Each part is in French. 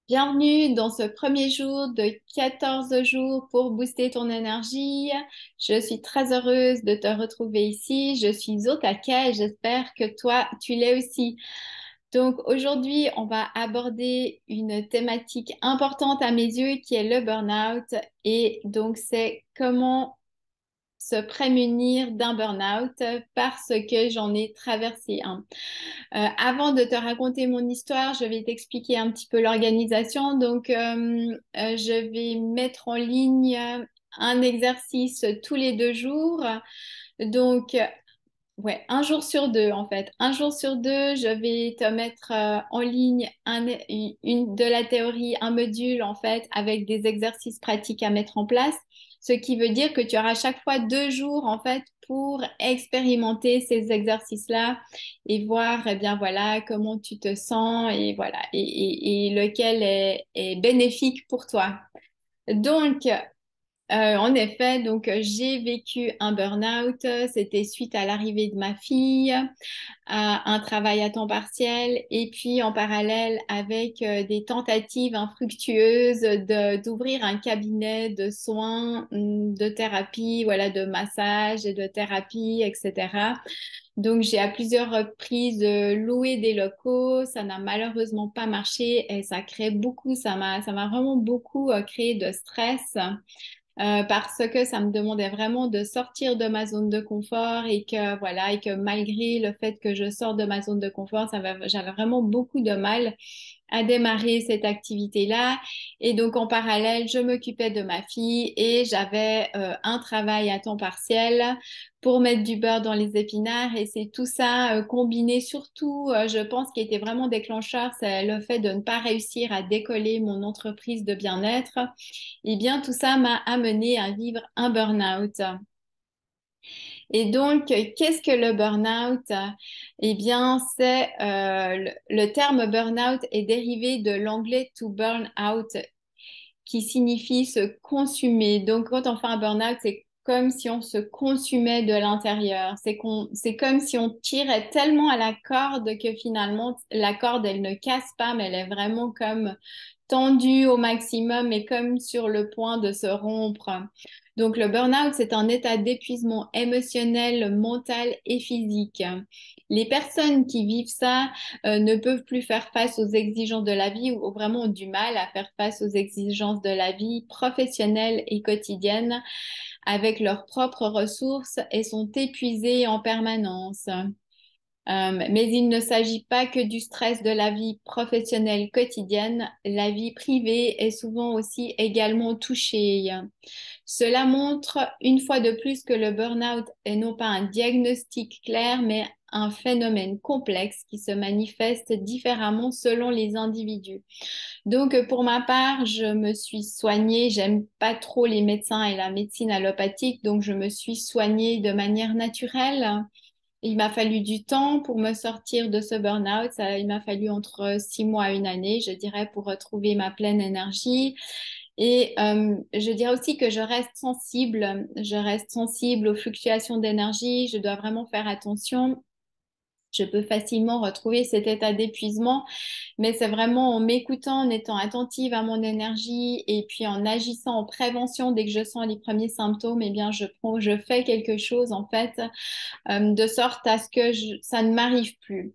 Bienvenue dans ce premier jour de 14 jours pour booster ton énergie. Je suis très heureuse de te retrouver ici. Je suis au taquet et j'espère que toi, tu l'es aussi. Donc aujourd'hui, on va aborder une thématique importante à mes yeux qui est le burn-out. Et donc, c'est comment se prémunir d'un burn-out parce que j'en ai traversé un. Avant de te raconter mon histoire, je vais t'expliquer un petit peu l'organisation. Donc, je vais mettre en ligne un exercice tous les 2 jours. Donc, ouais, un jour sur deux en fait. Un jour sur deux, je vais te mettre en ligne de la théorie, un module en fait avec des exercices pratiques à mettre en place. Ce qui veut dire que tu auras chaque fois 2 jours en fait pour expérimenter ces exercices-là et voir eh bien voilà comment tu te sens et voilà et lequel est bénéfique pour toi. Donc, en effet, donc j'ai vécu un burn-out. C'était suite à l'arrivée de ma fille, à un travail à temps partiel et puis en parallèle avec des tentatives infructueuses d'ouvrir un cabinet de soins, de thérapie, voilà, de massage et de thérapie, etc. Donc j'ai à plusieurs reprises loué des locaux. Ça n'a malheureusement pas marché et ça crée beaucoup, ça m'a vraiment beaucoup créé de stress parce que ça me demandait vraiment de sortir de ma zone de confort et que voilà et que malgré le fait que je sors de ma zone de confort, j'avais vraiment beaucoup de mal à démarrer cette activité-là. Et donc en parallèle, je m'occupais de ma fille et j'avais un travail à temps partiel pour mettre du beurre dans les épinards. Et c'est tout ça combiné, surtout, je pense, qui était vraiment déclencheur, c'est le fait de ne pas réussir à décoller mon entreprise de bien-être. Eh bien, tout ça m'a amené à vivre un burn-out. Et donc, qu'est-ce que le burn-out? Eh bien, c'est le terme burn-out est dérivé de l'anglais to burn out, qui signifie se consumer. Donc, quand on fait un burn-out, c'est comme si on se consumait de l'intérieur. C'est comme si on tirait tellement à la corde que finalement, la corde, elle ne casse pas, mais elle est vraiment comme tendue au maximum et comme sur le point de se rompre. Donc, le burn-out, c'est un état d'épuisement émotionnel, mental et physique. Les personnes qui vivent ça ne peuvent plus faire face aux exigences de la vie ou vraiment ont du mal à faire face aux exigences de la vie professionnelle et quotidienne avec leurs propres ressources et sont épuisées en permanence. Mais il ne s'agit pas que du stress de la vie professionnelle quotidienne. La vie privée est souvent aussi également touchée. Cela montre une fois de plus que le burn-out est non pas un diagnostic clair, mais un phénomène complexe qui se manifeste différemment selon les individus. Donc, pour ma part, je me suis soignée. J'aime pas trop les médecins et la médecine allopathique, donc je me suis soignée de manière naturelle. Il m'a fallu du temps pour me sortir de ce burn-out. Il m'a fallu entre 6 mois et une année, je dirais, pour retrouver ma pleine énergie. Et je dirais aussi que je reste sensible. Je reste sensible aux fluctuations d'énergie. Je dois vraiment faire attention. Je peux facilement retrouver cet état d'épuisement, mais c'est vraiment en m'écoutant, en étant attentive à mon énergie et puis en agissant en prévention dès que je sens les premiers symptômes, eh bien je fais quelque chose en fait de sorte à ce que ça ne m'arrive plus.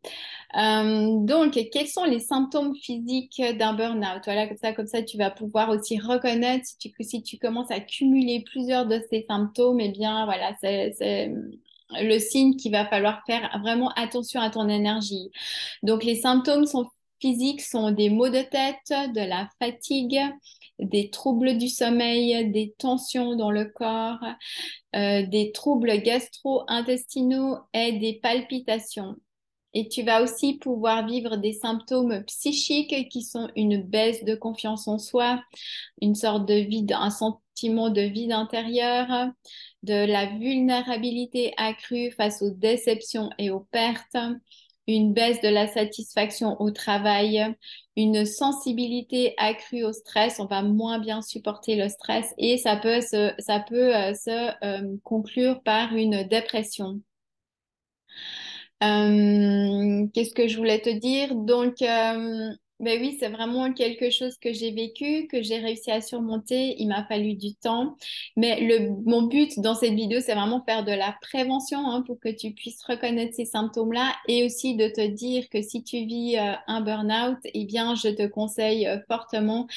Donc, quels sont les symptômes physiques d'un burn-out? Voilà, comme ça, tu vas pouvoir aussi reconnaître si tu commences à cumuler plusieurs de ces symptômes, eh bien, voilà, c'est le signe qu'il va falloir faire vraiment attention à ton énergie. Donc, les symptômes physiques sont des maux de tête, de la fatigue, des troubles du sommeil, des tensions dans le corps, des troubles gastro-intestinaux et des palpitations. Et tu vas aussi pouvoir vivre des symptômes psychiques qui sont une baisse de confiance en soi, une sorte de vide, un sentiment de vide intérieur, de la vulnérabilité accrue face aux déceptions et aux pertes, une baisse de la satisfaction au travail, une sensibilité accrue au stress, on va moins bien supporter le stress et ça peut conclure par une dépression. Qu'est-ce que je voulais te dire? Donc, Ben oui, c'est vraiment quelque chose que j'ai vécu, que j'ai réussi à surmonter. Il m'a fallu du temps. Mais mon but dans cette vidéo, c'est vraiment faire de la prévention hein, pour que tu puisses reconnaître ces symptômes-là et aussi de te dire que si tu vis un burn-out, eh bien, je te conseille fortement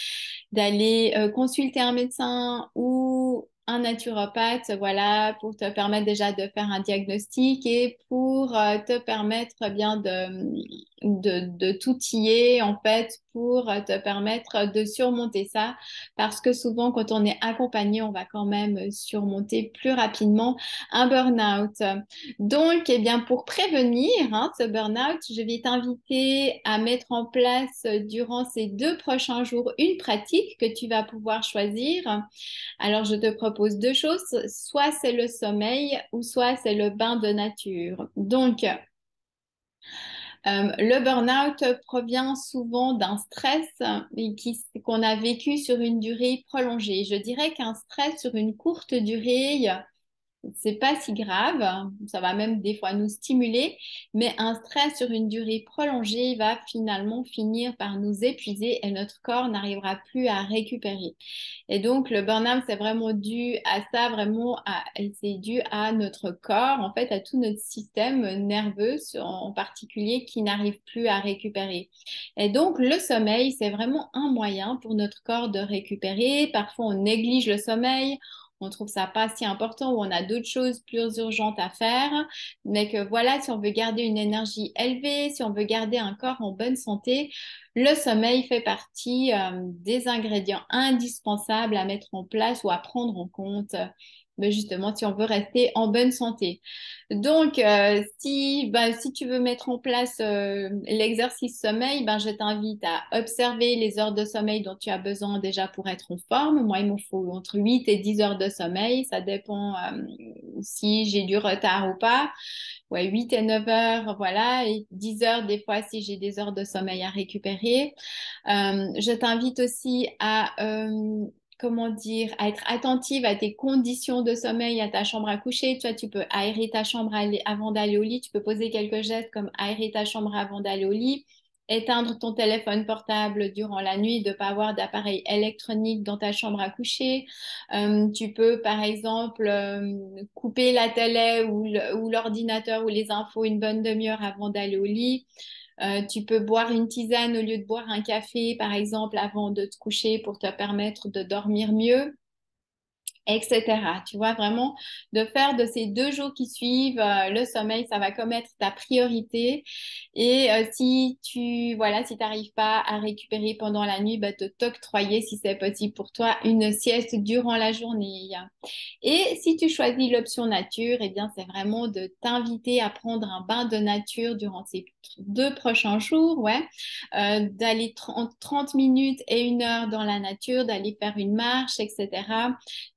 d'aller consulter un médecin ou un naturopathe, voilà, pour te permettre déjà de faire un diagnostic et pour te permettre bien de t'outiller en fait pour te permettre de surmonter ça parce que souvent quand on est accompagné, on va quand même surmonter plus rapidement un burn-out. Donc, eh bien, pour prévenir hein, ce burn-out, je vais t'inviter à mettre en place durant ces 2 prochains jours une pratique que tu vas pouvoir choisir. Alors, je te propose 2 choses, soit c'est le sommeil ou soit c'est le bain de nature. Donc, le burn-out provient souvent d'un stress qu'on a vécu sur une durée prolongée. Je dirais qu'un stress sur une courte durée c'est pas si grave, ça va même des fois nous stimuler, mais un stress sur une durée prolongée va finalement finir par nous épuiser et notre corps n'arrivera plus à récupérer. Et donc le burn-out, c'est vraiment dû à ça, c'est dû à notre corps, en fait, à tout notre système nerveux en particulier qui n'arrive plus à récupérer. Et donc le sommeil, c'est vraiment un moyen pour notre corps de récupérer. Parfois, on néglige le sommeil on trouve ça pas si important ou on a d'autres choses plus urgentes à faire. Mais que voilà, si on veut garder une énergie élevée, si on veut garder un corps en bonne santé, le sommeil fait partie des ingrédients indispensables à mettre en place ou à prendre en compte. Mais justement, si on veut rester en bonne santé. Donc, si tu veux mettre en place l'exercice sommeil, ben, je t'invite à observer les heures de sommeil dont tu as besoin déjà pour être en forme. Moi, il me faut entre 8 et 10 heures de sommeil. Ça dépend si j'ai du retard ou pas. Ouais, 8 et 9 heures, voilà, et 10 heures des fois si j'ai des heures de sommeil à récupérer. Je t'invite aussi comment dire, à être attentive à tes conditions de sommeil, à ta chambre à coucher. Tu vois, tu peux aérer ta chambre avant d'aller au lit. Tu peux poser quelques gestes comme aérer ta chambre avant d'aller au lit. Éteindre ton téléphone portable durant la nuit, de ne pas avoir d'appareil électronique dans ta chambre à coucher. Tu peux, par exemple, couper la télé ou l'ordinateur ou les infos une bonne demi-heure avant d'aller au lit. Tu peux boire une tisane au lieu de boire un café, par exemple, avant de te coucher pour te permettre de dormir mieux etc. Tu vois, vraiment, de faire de ces 2 jours qui suivent le sommeil, ça va comme être ta priorité. Et voilà, si tu n'arrives pas à récupérer pendant la nuit, bah, te t'octroyer, si c'est possible pour toi, une sieste durant la journée. Et si tu choisis l'option nature, eh bien, c'est vraiment de t'inviter à prendre un bain de nature durant ces 2 prochains jours, ouais. D'aller 30 minutes et 1 heure dans la nature, d'aller faire une marche, etc.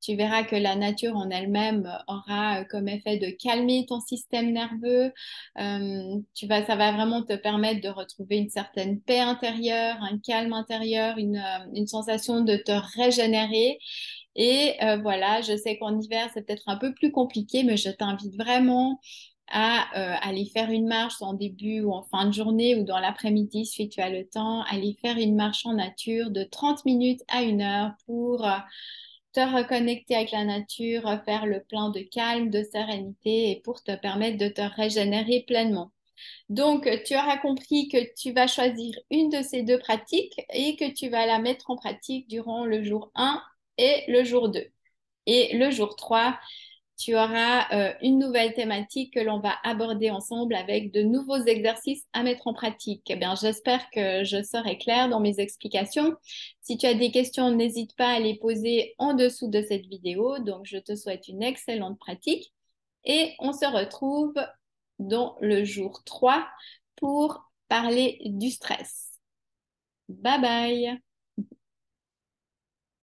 Tu verras que la nature en elle-même aura comme effet de calmer ton système nerveux. Ça va vraiment te permettre de retrouver une certaine paix intérieure, un calme intérieur, une sensation de te régénérer. Et voilà, je sais qu'en hiver, c'est peut-être un peu plus compliqué, mais je t'invite vraiment à aller faire une marche en début ou en fin de journée ou dans l'après-midi si tu as le temps, aller faire une marche en nature de 30 minutes à 1 heure pour te reconnecter avec la nature, faire le plein de calme, de sérénité et pour te permettre de te régénérer pleinement. Donc, tu auras compris que tu vas choisir une de ces 2 pratiques et que tu vas la mettre en pratique durant le jour 1 et le jour 2. Et le jour 3, tu auras une nouvelle thématique que l'on va aborder ensemble avec de nouveaux exercices à mettre en pratique. Eh bien, j'espère que je serai claire dans mes explications. Si tu as des questions, n'hésite pas à les poser en dessous de cette vidéo. Donc, je te souhaite une excellente pratique et on se retrouve dans le jour 3 pour parler du stress. Bye bye!